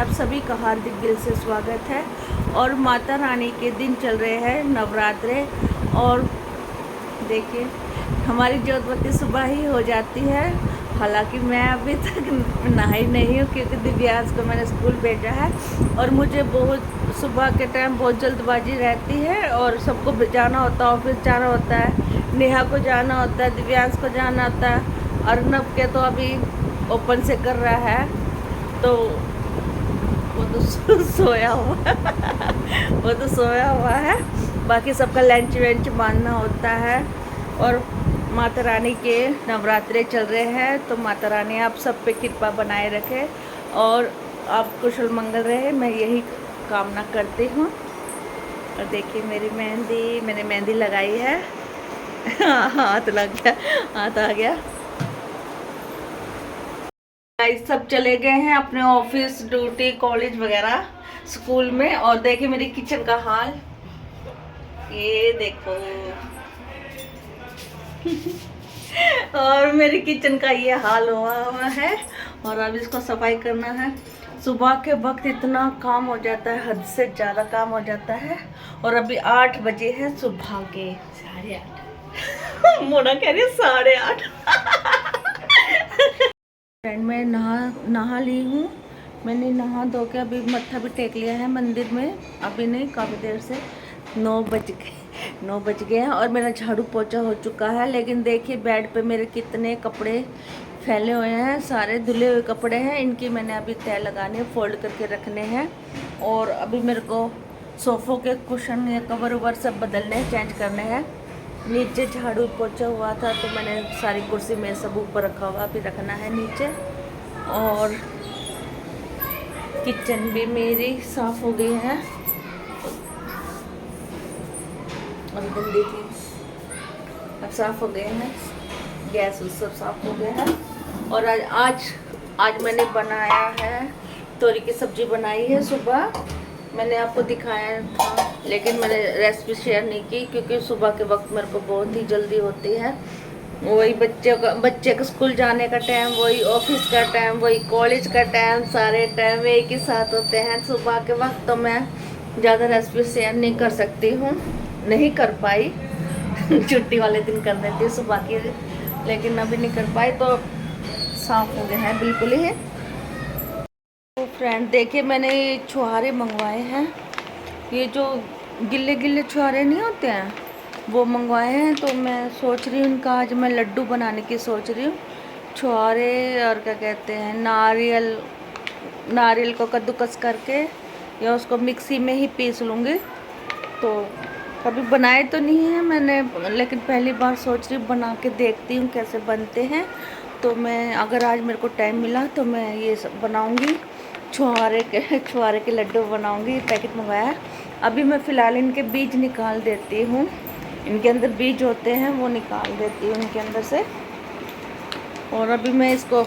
आप सभी का हार्दिक दिल से स्वागत है। और माता रानी के दिन चल रहे हैं नवरात्रे। और देखिए हमारी ज्योतवती सुबह ही हो जाती है। हालांकि मैं अभी तक नहाई नहीं हूँ क्योंकि दिव्यांश को मैंने स्कूल भेजा है और मुझे बहुत सुबह के टाइम बहुत जल्दबाजी रहती है और सबको जाना होता है, ऑफिस जाना होता है, नेहा को जाना होता है, दिव्यांश को जाना होता है। अर्नब के तो अभी ओपन से कर रहा है तो वो तो सोया हुआ वो तो सोया हुआ है। बाकी सबका लंच वेंच मानना होता है। और माता रानी के नवरात्रे चल रहे हैं तो माता रानी आप सब पे कृपा बनाए रखे और आप कुशल मंगल रहे, मैं यही कामना करती हूँ। और देखिए मेरी मेहंदी, मैंने मेहंदी लगाई है हाथ लग गया, हाथ आ गया। गाइस सब चले गए हैं अपने ऑफिस, ड्यूटी, कॉलेज वगैरह, स्कूल में। और देखिए मेरी किचन का हाल, ये देखो और मेरी किचन का ये हाल हुआ है। और अब इसको सफाई करना है। सुबह के वक्त इतना काम हो जाता है, हद से ज़्यादा काम हो जाता है। और अभी 8 बजे हैं सुबह के 8:30 मोना कह रही है 8:30 फ्रेंड मैं नहा ली हूँ। मैंने नहा धो के अभी मत्था भी टेक लिया है मंदिर में। अभी नहीं, काफ़ी देर से 9 बज गए हैं और मेरा झाड़ू पोछा हो चुका है। लेकिन देखिए बेड पे मेरे कितने कपड़े फैले हुए हैं, सारे धुले हुए कपड़े हैं। इनकी मैंने अभी तह लगाने हैं, फोल्ड करके रखने हैं। और अभी मेरे को सोफ़ों के कुशन या कवर ववर सब बदलने हैं, चेंज करने हैं। नीचे झाड़ू पोछा हुआ था तो मैंने सारी कुर्सी में सब ऊपर रखा हुआ, अभी रखना है नीचे। और किचन भी मेरी साफ़ हो गई है और गंदी थी, अब साफ़ हो गए हैं। गैस उस सब साफ़ हो गया है। और आज मैंने बनाया है, तोरी की सब्ज़ी बनाई है। सुबह मैंने आपको दिखाया था लेकिन मैंने रेसिपी शेयर नहीं की क्योंकि सुबह के वक्त मेरे को बहुत ही जल्दी होती है। वही बच्चे का स्कूल जाने का टाइम, वही ऑफिस का टाइम, वही कॉलेज का टाइम, सारे टाइम एक ही साथ होते हैं सुबह के वक्त। तो मैं ज़्यादा रेसिपी शेयर नहीं कर सकती हूँ, नहीं कर पाई छुट्टी वाले दिन कर देती सुबह की, लेकिन अभी नहीं कर पाई। तो साफ़ हो गया है बिल्कुल ही। तो फ्रेंड देखिए मैंने छुहारे मंगवाए हैं, ये जो गिल्ले गिल्ले छुहारे नहीं होते हैं वो मंगवाए हैं। तो मैं सोच रही हूँ इनका आज मैं लड्डू बनाने की सोच रही हूँ। छुहारे और क्या कहते हैं, नारियल को कद्दूकस करके या उसको मिक्सी में ही पीस लूँगी। तो कभी बनाए तो नहीं है मैंने, लेकिन पहली बार सोच रही हूँ बना के देखती हूँ कैसे बनते हैं। तो मैं अगर आज मेरे को टाइम मिला तो मैं ये सब बनाऊँगी, छुहारे के लड्डू बनाऊँगी। पैकेट मंगाया है। अभी मैं फ़िलहाल इनके बीज निकाल देती हूँ, इनके अंदर बीज होते हैं वो निकाल देती हूँ इनके अंदर से। और अभी मैं इसको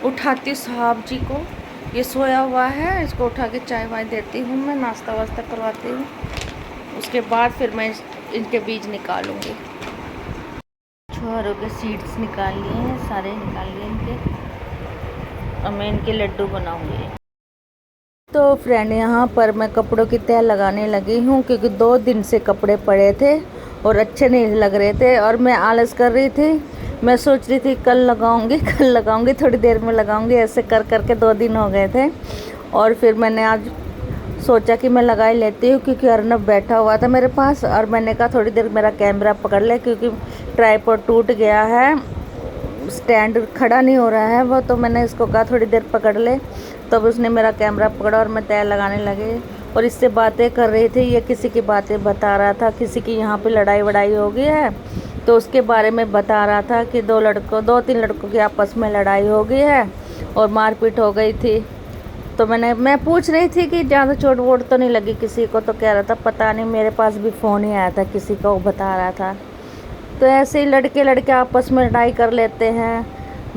उठाती हूँ, साहब जी को, ये सोया हुआ है, इसको उठा के चाय वाय देती हूँ, मैं नाश्ता वास्ता करवाती हूँ। उसके बाद फिर मैं इनके बीज निकालूँगी। छुहारों के सीड्स निकाल लिए हैं, सारे निकाल लिए इनके। अब मैं इनके लड्डू बनाऊँगी। तो फ्रेंड यहाँ पर मैं कपड़ों की तह लगाने लगी हूँ क्योंकि 2 दिन से कपड़े पड़े थे और अच्छे नहीं लग रहे थे और मैं आलस कर रही थी। मैं सोच रही थी कल लगाऊंगी, थोड़ी देर में लगाऊंगी, ऐसे कर करके 2 दिन हो गए थे। और फिर मैंने आज सोचा कि मैं लगा ही लेती हूँ क्योंकि अर्नब बैठा हुआ था मेरे पास और मैंने कहा थोड़ी देर मेरा कैमरा पकड़ ले क्योंकि ट्राइपॉड टूट गया है, स्टैंड खड़ा नहीं हो रहा है वो। तो मैंने इसको कहा थोड़ी देर पकड़ ले, तब उसने मेरा कैमरा पकड़ा और मैं तय लगाने लगी। और इससे बातें कर रही थी, ये किसी की बातें बता रहा था, किसी की यहाँ पे लड़ाई वड़ाई हो गई है तो उसके बारे में बता रहा था कि 2-3 लड़कों की आपस में लड़ाई हो गई है और मारपीट हो गई थी। तो मैं पूछ रही थी कि ज़्यादा चोट वोट तो नहीं लगी किसी को, तो कह रहा था पता नहीं, मेरे पास भी फ़ोन ही आया था किसी का, वो बता रहा था। तो ऐसे ही लड़के आपस में लड़ाई कर लेते हैं,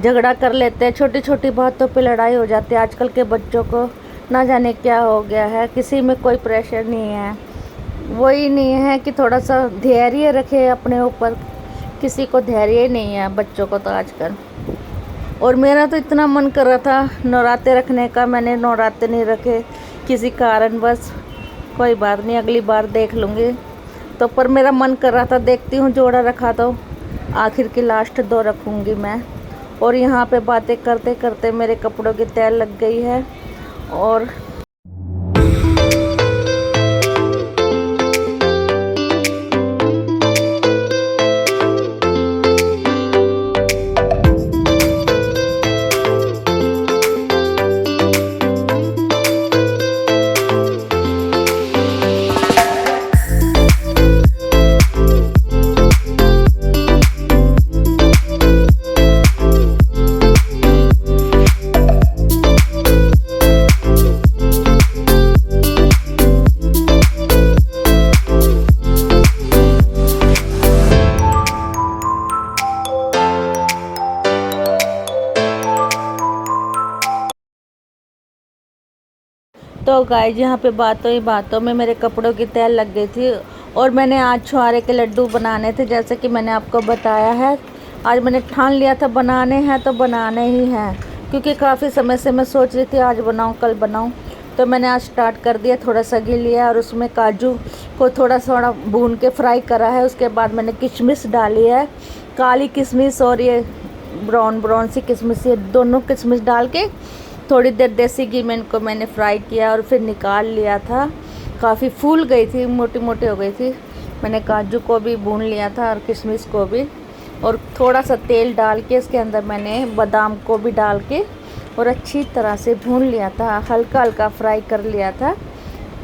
झगड़ा कर लेते हैं, छोटी छोटी बातों पे लड़ाई हो जाती है। आजकल के बच्चों को ना जाने क्या हो गया है, किसी में कोई प्रेशर नहीं है, वही नहीं है कि थोड़ा सा धैर्य रखे अपने ऊपर, किसी को धैर्य ही नहीं है बच्चों को तो आजकल। और मेरा तो इतना मन कर रहा था नवरात्रे रखने का, मैंने नवरात्रे नहीं रखे किसी कारणवश। कोई बात नहीं, अगली बार देख लूँगी। तो पर मेरा मन कर रहा था, देखती हूँ जोड़ा रखा तो आखिर की लास्ट 2 रखूँगी मैं। और यहाँ पे बातें करते करते मेरे कपड़ों की तह लग गई है। और तो गाइस यहाँ पे बातों ही बातों में मेरे कपड़ों की तह लग गई थी। और मैंने आज छुआरे के लड्डू बनाने थे, जैसे कि मैंने आपको बताया है। आज मैंने ठान लिया था बनाने हैं तो बनाने ही हैं, क्योंकि काफ़ी समय से मैं सोच रही थी आज बनाऊँ कल बनाऊँ। तो मैंने आज स्टार्ट कर दिया। थोड़ा सा घी लिया और उसमें काजू को थोड़ा थोड़ा भून के फ्राई करा है। उसके बाद मैंने किशमिश डाली है, काली किशमिश और ये ब्राउन सी किशमिश, ये दोनों किशमिश डाल के थोड़ी देर देसी घी में इनको मैंने फ्राई किया और फिर निकाल लिया था। काफ़ी फूल गई थी, मोटी मोटी हो गई थी। मैंने काजू को भी भून लिया था और किशमिश को भी, और थोड़ा सा तेल डाल के इसके अंदर मैंने बादाम को भी डाल के और अच्छी तरह से भून लिया था, हल्का हल्का फ्राई कर लिया था।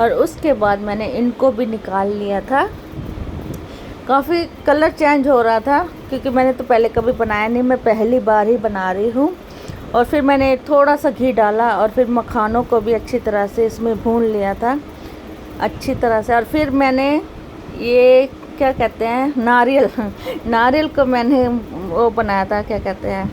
और उसके बाद मैंने इनको भी निकाल लिया था। काफ़ी कलर चेंज हो रहा था, क्योंकि मैंने तो पहले कभी बनाया नहीं, मैं पहली बार ही बना रही हूँ। और फिर मैंने थोड़ा सा घी डाला और फिर मखानों को भी अच्छी तरह से इसमें भून लिया था अच्छी तरह से। और फिर मैंने ये क्या कहते हैं नारियल को मैंने वो बनाया था, क्या कहते हैं,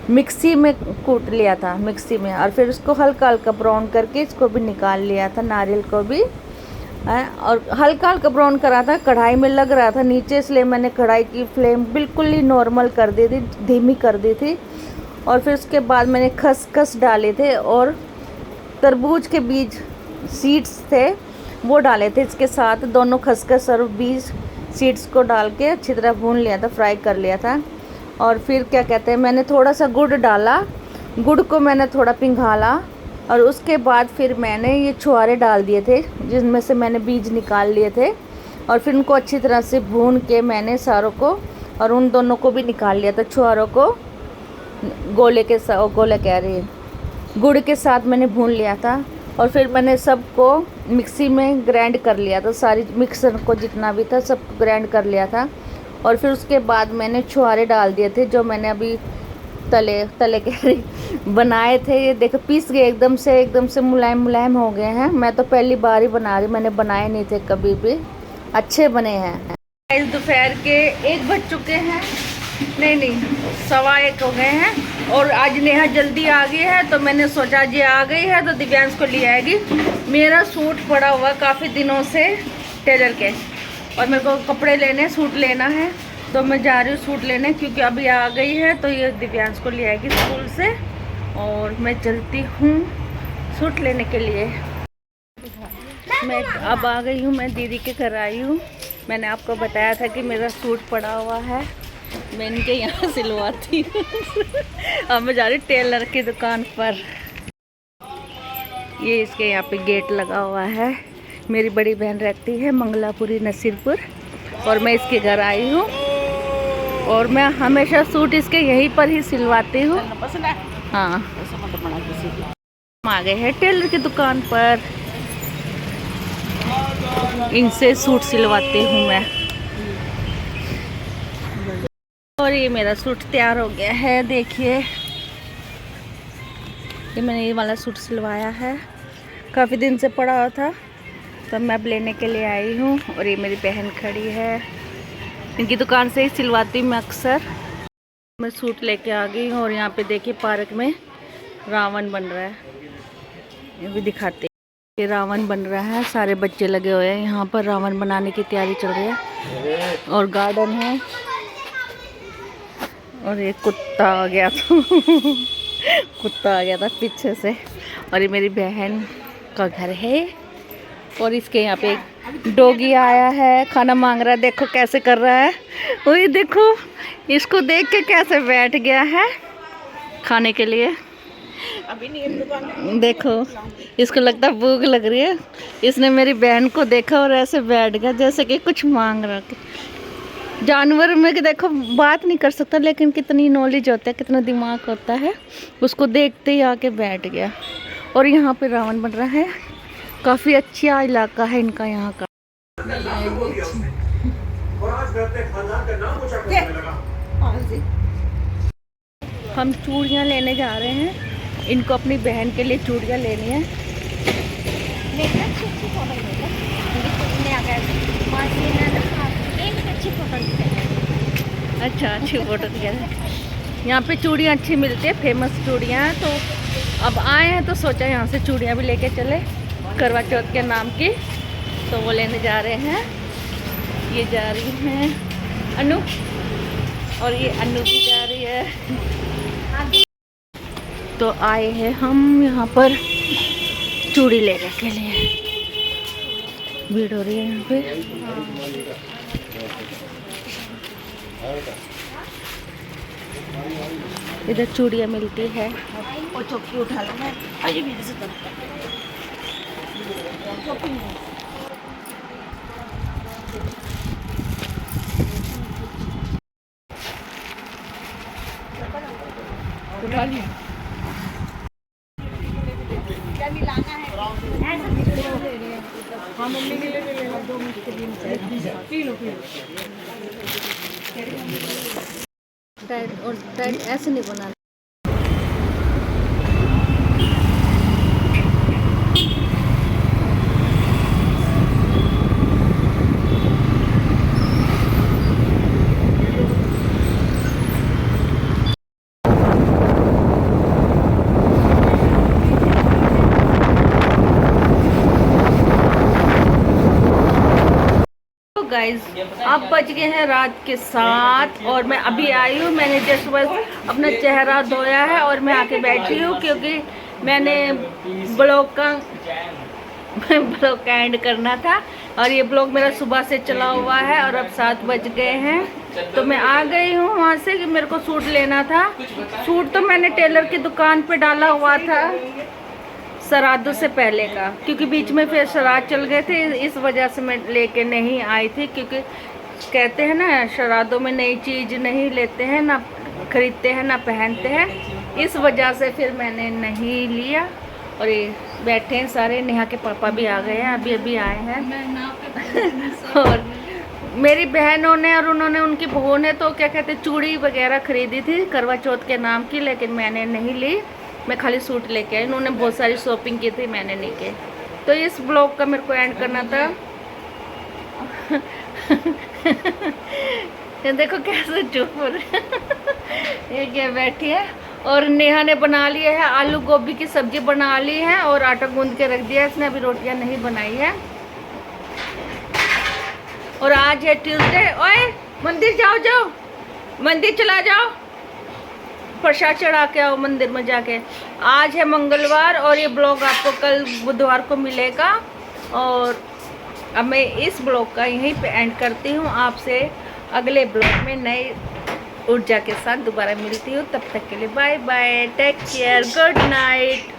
मिक्सी में कूट लिया था मिक्सी में। और फिर उसको हल्का हल्का ब्राउन करके इसको भी निकाल लिया था, नारियल को भी। और हल्का हल्का ब्राउन करा था, कढ़ाई में लग रहा था नीचे, इसलिए मैंने कढ़ाई की फ्लेम बिल्कुल ही नॉर्मल कर दी थी, धीमी कर दी थी। और फिर उसके बाद मैंने खसखस डाले थे और तरबूज के बीज सीड्स थे वो डाले थे इसके साथ। दोनों खसखस और बीज सीड्स को डाल के अच्छी तरह भून लिया था, फ्राई कर लिया था। और फिर क्या कहते हैं, मैंने थोड़ा सा गुड़ डाला, गुड़ को मैंने थोड़ा पिघला। और उसके बाद फिर मैंने ये छुआरे डाल दिए थे जिनमें से मैंने बीज निकाल लिए थे। और फिर उनको अच्छी तरह से भून के मैंने सारों को और उन दोनों को भी निकाल लिया था। छुआरों को गोले कह रही है, गुड़ के साथ मैंने भून लिया था। और फिर मैंने सबको मिक्सी में ग्राइंड कर लिया था, सारी मिक्सर को जितना भी था सब ग्राइंड कर लिया था। और फिर उसके बाद मैंने छुआरे डाल दिए थे जो मैंने अभी तले कह रही बनाए थे। ये देखो पीस गए एकदम से मुलायम हो गए हैं। मैं तो पहली बार ही बना रही, मैंने बनाए नहीं थे कभी भी, अच्छे बने हैं। इस दोपहर के 1 बज चुके हैं, नहीं 1:15 हो गए हैं। और आज नेहा जल्दी आ गई है तो मैंने सोचा जी आ गई है तो दिव्यांश को ले आएगी। मेरा सूट पड़ा हुआ काफ़ी दिनों से टेलर के, और मेरे को कपड़े लेने, सूट लेना है, तो मैं जा रही हूँ सूट लेने, क्योंकि अभी आ गई है तो ये दिव्यांश को ले आएगी स्कूल से। और मैं चलती हूँ सूट लेने के लिए। मैं अब आ गई हूँ, मैं दीदी के घर आई हूँ। मैंने आपको बताया था कि मेरा सूट पड़ा हुआ है, मैं इनके यहाँ सिलवाती हूँ। अब मैं जा रही टेलर की दुकान पर। ये इसके यहाँ पे गेट लगा हुआ है। मेरी बड़ी बहन रहती है मंगलापुरी नसीरपुर, और मैं इसके घर आई हूँ। और मैं हमेशा सूट इसके यहीं पर ही सिलवाती हूँ। हाँ, हम आ गए हैं टेलर की दुकान पर, इनसे सूट सिलवाती हूँ मैं। और ये मेरा सूट तैयार हो गया है, देखिए ये मैंने ये वाला सूट सिलवाया है, काफ़ी दिन से पड़ा हुआ था तो मैं अब लेने के लिए आई हूँ। और ये मेरी बहन खड़ी है, इनकी दुकान से ही सिलवाती हूँ मैं अक्सर। मैं सूट लेके आ गई हूँ। और यहाँ पे देखिए पार्क में रावण बन रहा है, ये भी दिखाते हैं। ये रावण बन रहा है, सारे बच्चे लगे हुए हैं यहाँ पर, रावण बनाने की तैयारी चल रही है। और गार्डन है, और ये कुत्ता आ गया था कुत्ता आ गया था पीछे से। और ये मेरी बहन का घर है और इसके यहाँ पे एक डॉगी आया है, खाना मांग रहा है। देखो कैसे कर रहा है, वही देखो, इसको देख के कैसे बैठ गया है खाने के लिए। अभी नहीं, देखो इसको लगता है भूख लग रही है। इसने मेरी बहन को देखा और ऐसे बैठ गया जैसे कि कुछ मांग रहा है। जानवर में कि देखो बात नहीं कर सकता, लेकिन कितनी नॉलेज होता है, कितना दिमाग होता है। उसको देखते ही आके बैठ गया। और यहाँ पे रावण बन रहा है। काफ़ी अच्छा इलाका है इनका यहाँ का। हम चूड़ियाँ लेने जा रहे हैं, इनको अपनी बहन के लिए चूड़ियाँ लेनी है। अच्छा, अच्छी फोटो दिखा है। यहाँ पे चूड़ियाँ अच्छी मिलती है, फेमस चूड़ियाँ हैं। तो अब आए हैं तो सोचा यहाँ से चूड़ियाँ भी लेके चले करवा चौथ के नाम की। तो वो लेने जा रहे हैं। ये जा रही हैं अनु, और ये अनु भी जा रही है। तो आए हैं हम यहाँ पर चूड़ी लेने के लिए। भीड़ हो रही है यहाँ पे। इधर चूड़ियाँ मिलती है। और चौकी उठा लेना। उठा लिया। हाँ, मम्मी के लिए ले लो, 2 मिनट के लिए पी लो। टाइट और टाइट ऐसे नहीं बनाना। गाइज अब बज गए हैं रात के 7 और मैं अभी आई हूँ। मैंने जस्ट बस अपना चेहरा धोया है और मैं आके बैठी हूँ, क्योंकि मैंने ब्लॉग का एंड करना था। और ये ब्लॉग मेरा सुबह से चला हुआ है और अब 7 बज गए हैं। तो मैं आ गई हूँ वहाँ से कि मेरे को सूट लेना था। सूट तो मैंने टेलर की दुकान पे डाला हुआ था श्राद्धों से पहले का, क्योंकि बीच में फिर श्राद्ध चल गए थे, इस वजह से मैं लेके नहीं आई थी। क्योंकि कहते हैं ना, श्राद्धों में नई चीज़ नहीं लेते हैं, ना खरीदते हैं, ना पहनते हैं। इस वजह से फिर मैंने नहीं लिया। और ये बैठे हैं सारे। नेहा के पापा भी आ गए हैं, अभी अभी आए हैं। और मेरी बहनों ने और उन्होंने, उनकी बहू ने तो क्या कहते चूड़ी वगैरह खरीदी थी करवा चौथ के नाम की, लेकिन मैंने नहीं ली। मैं खाली सूट लेके आई। उन्होंने बहुत सारी शॉपिंग की थी, मैंने नहीं की। तो इस ब्लॉग का मेरे को एंड करना था। ये देखो कैसे चुप हो रहे। ये क्या बैठी है। और नेहा ने बना लिया है, आलू गोभी की सब्जी बना ली है और आटा गूंद के रख दिया है। इसने अभी रोटियां नहीं बनाई है। और आज है ट्यूसडे। ओए मंदिर जाओ, जाओ मंदिर चला जाओ, प्रसाद चढ़ा के आओ मंदिर में जाके। आज है मंगलवार और ये ब्लॉग आपको कल बुधवार को मिलेगा। और अब मैं इस ब्लॉग का यहीं पे एंड करती हूँ। आपसे अगले ब्लॉग में नई ऊर्जा के साथ दोबारा मिलती हूँ। तब तक के लिए bye bye, take care, good night.